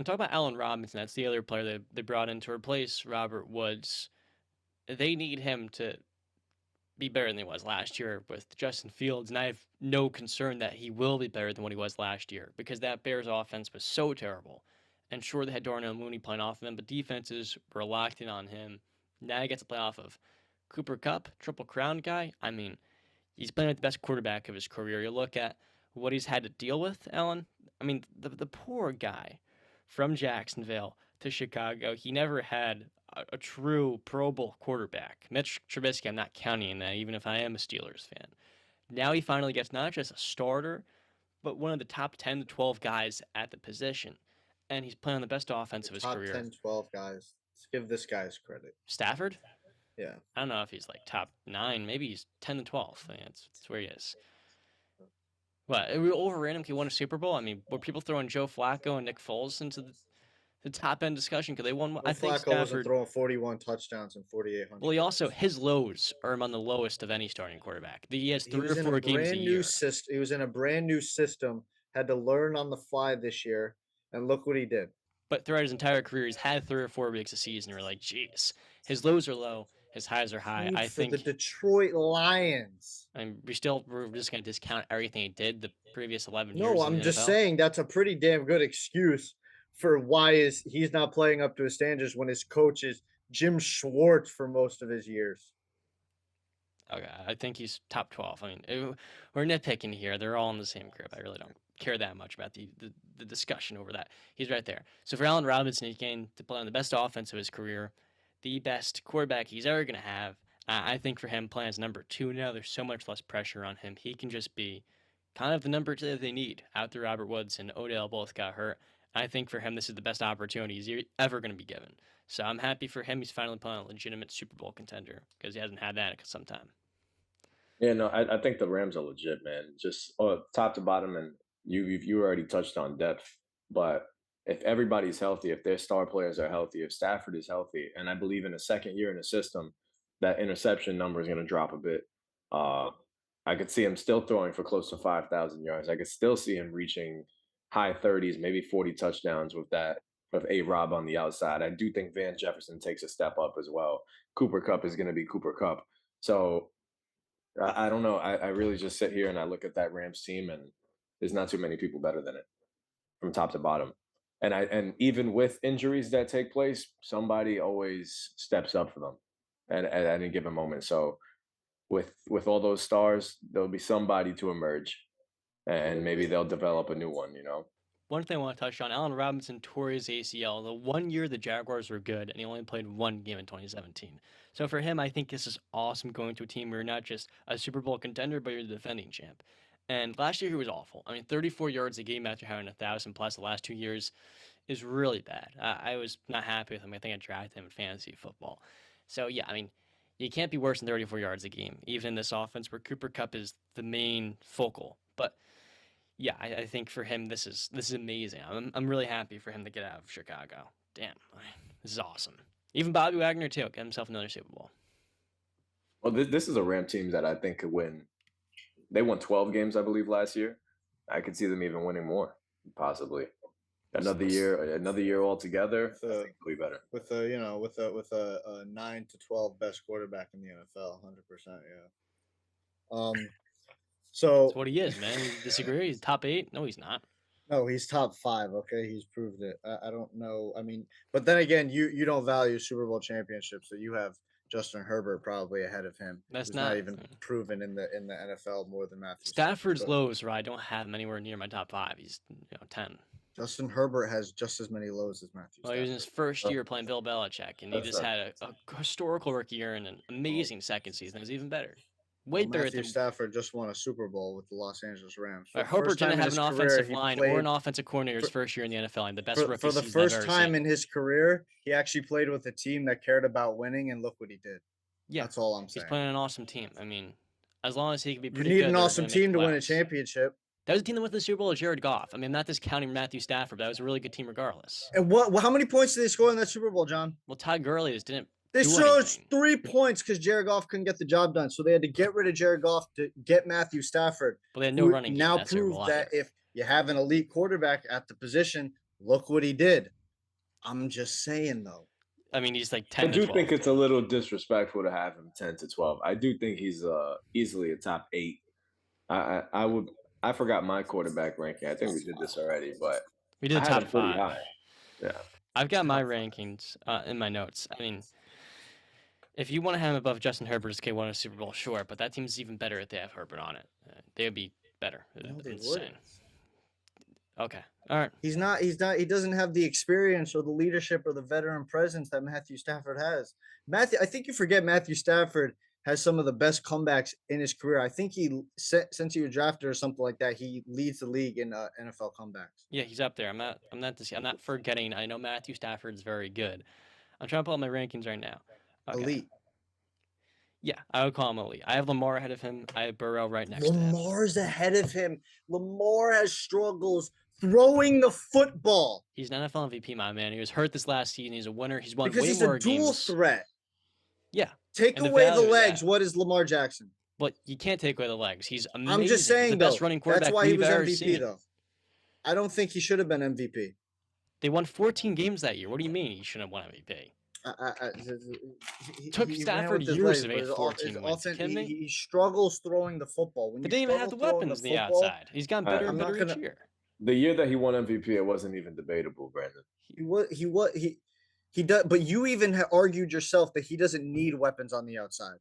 And talk about Allen Robinson. That's the other player they brought in to replace Robert Woods. They need him to be better than he was last year with Justin Fields, and I have no concern that he will be better than what he was last year because that Bears offense was so terrible. And sure, they had Darnell Mooney playing off of him, but defenses were locked in on him. Now he gets to play off of Cooper Kupp, Triple Crown guy. I mean, he's playing with the best quarterback of his career. You look at what he's had to deal with, Alan. I mean, the poor guy from Jacksonville to Chicago, he never had a true Pro Bowl quarterback. Mitch Trubisky, I'm not counting that, even if I am a Steelers fan. Now he finally gets not just a starter, but one of the top 10 to 12 guys at the position. And he's playing on the best offense The of his top career. 10, 12 guys. Let's give this guy his credit. Stafford? Yeah. I don't know if he's like top 9. Maybe he's 10 to 12. I mean, that's where he is. What? We overran him. He won a Super Bowl. I mean, were people throwing Joe Flacco and Nick Foles into the top end discussion? Because they won. Joe I think Flacco wasn't Stafford. throwing 41 touchdowns and 4,800. Well, he also his lows are among the lowest of any starting quarterback. He has 3 or 4 games a year. He was in a brand new system. Had to learn on the fly this year, and look what he did. But throughout his entire career, he's had 3 or 4 weeks a season. You're like, geez, his lows are low, his highs are high. Dude, I for think the Detroit Lions. and we're just going to discount everything he did the previous 11 years. No, I'm just saying that's a pretty damn good excuse for why he's not playing up to his standards when his coach is Jim Schwartz for most of his years. Okay, I think he's top 12. I mean, we're nitpicking here. They're all in the same group. I really don't care that much about the discussion over that. He's right there. So for Allen Robinson, he came to play on the best offense of his career, the best quarterback he's ever going to have. I think for him, playing as number 2 now, there's so much less pressure on him. He can just be kind of the number 2 that they need after Robert Woods and Odell both got hurt. I think for him, this is the best opportunity he's ever going to be given. So I'm happy for him. He's finally playing a legitimate Super Bowl contender because he hasn't had that in some time. Yeah, no, I think the Rams are legit, man. Just top to bottom, and you already touched on depth. But if everybody's healthy, if their star players are healthy, if Stafford is healthy, and I believe in a second year in the system, that interception number is going to drop a bit. I could see him still throwing for close to 5,000 yards. I could still see him reaching high 30s, maybe 40 touchdowns with A-Rob on the outside. I do think Van Jefferson takes a step up as well. Cooper Kupp is going to be Cooper Kupp. So I don't know. I really just sit here and I look at that Rams team, and there's not too many people better than it from top to bottom. And even with injuries that take place, somebody always steps up for them at any given moment. So with all those stars, there'll be somebody to emerge, and maybe they'll develop a new one. One thing I want to touch on, Allen Robinson tore his ACL the one year the Jaguars were good, and he only played 1 game in 2017. So for him, I think this is awesome going to a team where you're not just a Super Bowl contender, but you're the defending champ. And last year he was awful. I mean, 34 yards a game after having 1,000 plus the last 2 years is really bad. I was not happy with him. I think I drafted him in fantasy football. So yeah, I mean, you can't be worse than 34 yards a game, even in this offense where Cooper Kupp is the main focal. But yeah, I think for him this is amazing. I'm really happy for him to get out of Chicago. Damn, this is awesome. Even Bobby Wagner too, get himself another Super Bowl. Well, this is a Ram team that I think could win. They won 12 games, I believe, last year. I could see them even winning more, possibly. Another year altogether. I think it'll be better. With a 9 to 12 best quarterback in the NFL, 100%. Yeah. So that's what he is, man. You disagree? He's top 8? No, he's not. No, he's top 5. Okay, he's proved it. I don't know. I mean, but then again, you don't value Super Bowl championships, so you have Justin Herbert probably ahead of him. That's not even proven in the NFL more than Matthew Stafford's lows, where I don't have him anywhere near my top 5. He's 10. Justin Herbert has just as many lows as Matthew. Well, he was in his first year playing Bill Belichick, and he just had a historical rookie year and an amazing second season. It was even better. Way better than Stafford just won a Super Bowl with the Los Angeles Rams. Herbert didn't have an offensive line or an offensive coordinator his first year in the NFL. And the best rookie for the first time in his career, he actually played with a team that cared about winning, and look what he did. Yeah, that's all I'm saying. He's playing an awesome team. I mean, as long as he can be pretty good. You need an awesome team to win a championship. That was the team that went to the Super Bowl with Jared Goff. I mean, I'm not discounting Matthew Stafford, but that was a really good team regardless. And how many points did they score in that Super Bowl, John? Well, Todd Gurley just didn't. They scored 3 points because Jared Goff couldn't get the job done. So they had to get rid of Jared Goff to get Matthew Stafford. But they had no running game. Now proved that if you have an elite quarterback at the position, Look what he did. I'm just saying though. I mean, he's like I 10 to do 12. think it's a little disrespectful to have him 10 to 12. I do think he's easily a top 8. I would I forgot my quarterback ranking. I think we did this already, but We did I the had top him pretty 5. high. Yeah. I've got my Top 5. rankings in my notes. I mean, if you want to have him above Justin Herbert's K1 a Super Bowl, sure, but that team's even better if they have Herbert on it. They would be better. No, they I'm just wouldn't. saying. Okay. All right. He's not. He doesn't have the experience or the leadership or the veteran presence that Matthew Stafford has. I think you forget Matthew Stafford has some of the best comebacks in his career. I think since he was drafted or something like that, he leads the league in NFL comebacks. Yeah, he's up there. I'm not forgetting. I know Matthew Stafford's very good. I'm trying to pull up my rankings right now. Okay. Elite. Yeah, I would call him elite. I have Lamar ahead of him. I have Burrow right next to him. Lamar's ahead of him. Lamar has struggles throwing the football. He's an NFL MVP, my man. He was hurt this last season. He's a winner. He's won because way he's more a dual games. threat. Yeah. Take and away the value of legs. that. What is Lamar Jackson? But you can't take away the legs. He's amazing. I'm just saying, he's the best though. running quarterback That's why he we've was ever MVP, seen. though. I don't think he should have been MVP. They won 14 games that year. What do you mean he shouldn't have won MVP? Took Stafford years to make 14 wins. He struggles throwing the football. When They you didn't even have the struggle throwing weapons on the the football, outside. He's gotten better and better each year. The year that he won MVP, it wasn't even debatable, Brandon. He does, but you even argued yourself that he doesn't need weapons on the outside.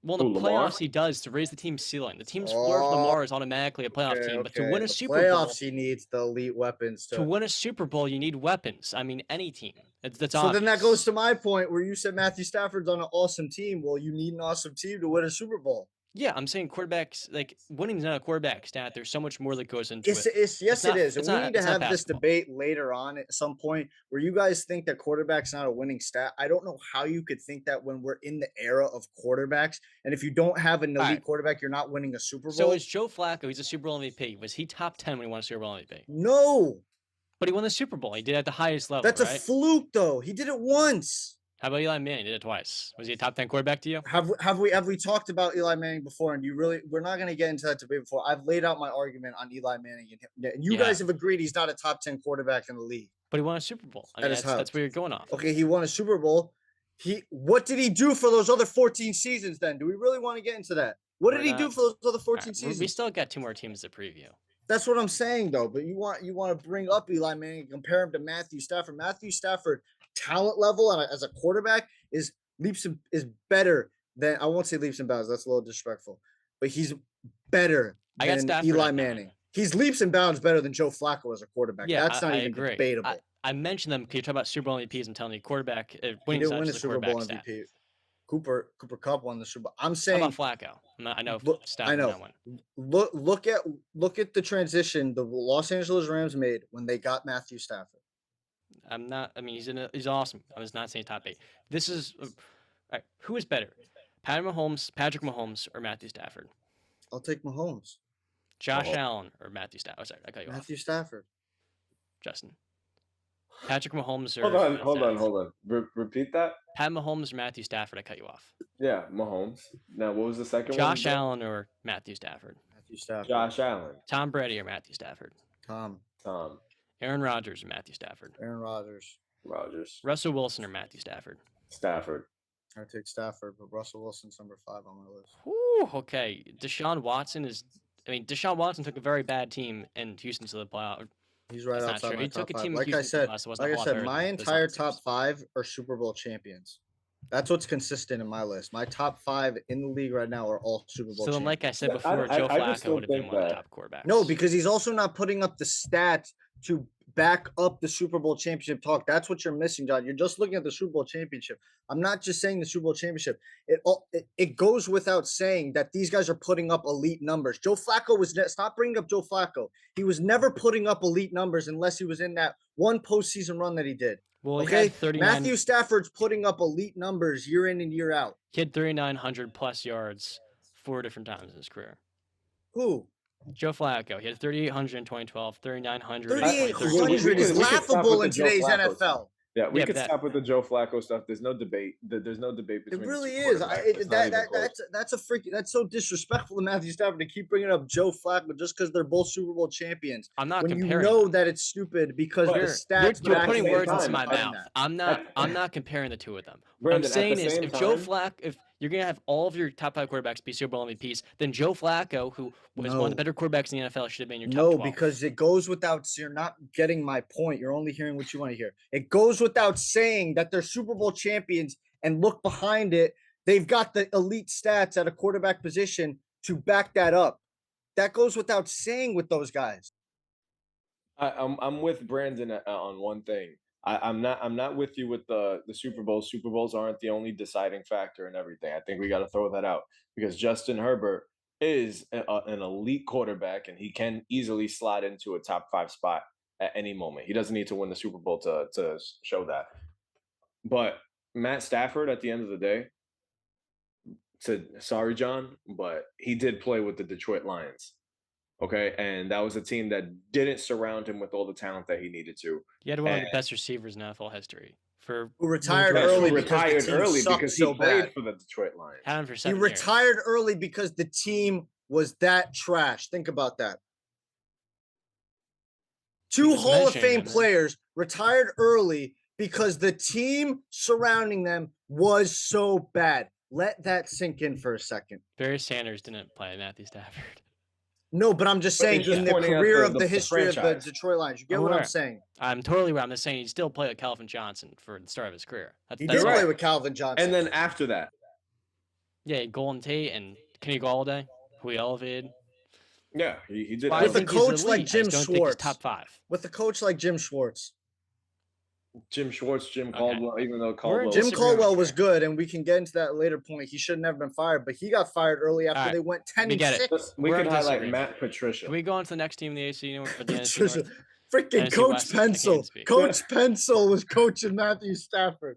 Well, in the playoffs, he does to raise the team's ceiling. The team's floor for Lamar is automatically a playoff team, but to win a Super Bowl, playoffs, he needs the elite weapons. To win a Super Bowl, you need weapons. I mean, any team. That's so obvious. Then that goes to my point where you said Matthew Stafford's on an awesome team. Well, you need an awesome team to win a Super Bowl. Yeah, I'm saying quarterbacks, like, winning's not a quarterback stat. There's so much more that goes into it. Yes, it is. And we need to have this debate later on at some point where you guys think that quarterback's not a winning stat. I don't know how you could think that when we're in the era of quarterbacks. And if you don't have an elite quarterback, you're not winning a Super Bowl. So is Joe Flacco, he's a Super Bowl MVP. Was he top 10 when he won a Super Bowl MVP? No. But he won the Super Bowl. He did it at the highest level, That's a fluke, though. He did it once. How about Eli Manning? He did it twice. Was he a top 10 quarterback to you? Have we talked about Eli Manning before? And we're not going to get into that debate before. I've laid out my argument on Eli Manning, and you guys have agreed he's not a top 10 quarterback in the league. But he won a Super Bowl. I mean, that's where you're going off. Okay, he won a Super Bowl. What did he do for those other 14 seasons? Then do we really want to get into that? What did he do for those other 14 seasons? We still got 2 more teams to preview. That's what I'm saying, though. But you want to bring up Eli Manning and compare him to Matthew Stafford. Matthew Stafford, talent level and as a quarterback is better than, I won't say leaps and bounds. That's a little disrespectful, but he's better than Eli Manning. He's leaps and bounds better than Joe Flacco as a quarterback. Yeah, that's not even debatable. I mentioned them because you talk about Super Bowl MVPs. I'm telling you, quarterback winning. He didn't win a Super Bowl MVP. Stat. Cooper Kupp won the Super Bowl. I'm saying. How about Flacco? I know. I know. Look at the transition the Los Angeles Rams made when they got Matthew Stafford. I'm not. I mean, he's awesome. I was not saying top 8. This is all right. Who is better, Patrick Mahomes, or Matthew Stafford? I'll take Mahomes. Josh Allen or Matthew Stafford? Oh, sorry, I cut you off. Matthew Stafford. Justin. Patrick Mahomes or hold on. Repeat that. Pat Mahomes or Matthew Stafford? I cut you off. Yeah, Mahomes. Now, what was the second one? Josh Allen or Matthew Stafford? Matthew Stafford. Josh Allen. Tom Brady or Matthew Stafford? Tom. Aaron Rodgers or Matthew Stafford? Aaron Rodgers. Russell Wilson or Matthew Stafford? Stafford. I take Stafford, but Russell Wilson's number 5 on my list. Ooh, okay. Deshaun Watson took a very bad team in Houston to the playoff. He's right outside my top 5. Like I said, my entire top 5 are Super Bowl champions. That's what's consistent in my list. My top 5 in the league right now are all Super Bowl champions. So, like I said before, Joe Flacco would have been one of the top quarterbacks. No, because he's also not putting up the stats to back up the Super Bowl championship talk. That's what you're missing, John. You're just looking at the Super Bowl championship. I'm not just saying the Super Bowl championship. It goes without saying that these guys are putting up elite numbers. Joe Flacco stop bringing up Joe Flacco. He was never putting up elite numbers unless he was in that one postseason run that he did. Well, okay, Matthew Stafford's putting up elite numbers year in and year out. He had 3,900 plus yards 4 different times in his career. Who? Joe Flacco. He had 3,800 in 2012, 3,900. 3,800 is laughable in today's NFL. Yeah, we Yeah, but could that stop with the Joe Flacco stuff. There's no debate. There's no debate It between the really two is. quarterbacks. It's not even close. That's a freaking that's so disrespectful to Matthew Stafford to keep bringing up Joe Flacco just because they're both Super Bowl champions. I'm not When you comparing know them. that it's stupid because the But stats You're at the back putting same words into time, my behind mouth. that. I'm not comparing the two of them. What I'm Brandon, at the saying is same if Joe time, Flacco, if you're gonna have all of your top 5 quarterbacks be Super Bowl MVPs, then Joe Flacco, who was one of the No. better quarterbacks in the NFL, should have been in your top No, 12. because it goes without. You're not getting my point. You're only hearing what you want to hear. It goes without saying that they're Super Bowl champions, and look behind it. They've got the elite stats at a quarterback position to back that up. That goes without saying with those guys. I'm with Brandon on one thing. I'm not with you with the Super Bowls. Super Bowls aren't the only deciding factor in everything. I think we got to throw that out because Justin Herbert is an elite quarterback and he can easily slide into a top 5 spot at any moment. He doesn't need to win the Super Bowl to show that. But Matt Stafford, at the end of the day, said sorry, John, but he did play with the Detroit Lions. Okay, and that was a team that didn't surround him with all the talent that he needed to. He had one of And the best receivers in NFL history for Who retired majority of early his who career. because the retired team early sucked because he so played bad. for the Detroit Lions. Had him for He 7 years. retired early because the team was that trash. Think about that. Two just Hall of mentioning Fame them, man. players retired early because the team surrounding them was so bad. Let that sink in for a second. Barry Sanders didn't play Matthew Stafford. No, but I'm just But saying it's just in the pointing out career the- of the the history of the franchise. Detroit Lions. You get I'm what I'm aware. saying? I'm totally right. I'm just saying he still played with Calvin Johnson for the start of his career. He That's did all. play with Calvin Johnson. And then after that, Yeah, Golden Tate and Kenny Galladay, who he elevated. yeah, he did. Well, I with a think he's coach like elite. I Jim just don't think he's Schwartz. top 5. With a coach like Jim Schwartz. Jim Schwartz, Jim Okay. Caldwell, even though We're Caldwell Jim disagreeing Caldwell was here. good, and we can get into that later point. He should have never been fired, but he got fired early after All right, they went 10 we and get it. 6. we We're could in highlight disagreement. Matt Patricia. Can we go on to the next team in the AC North or the NFC Patricia. North? Freaking NFC Coach West, I can't Pencil. speak. Coach Pencil was coaching Matthew Stafford.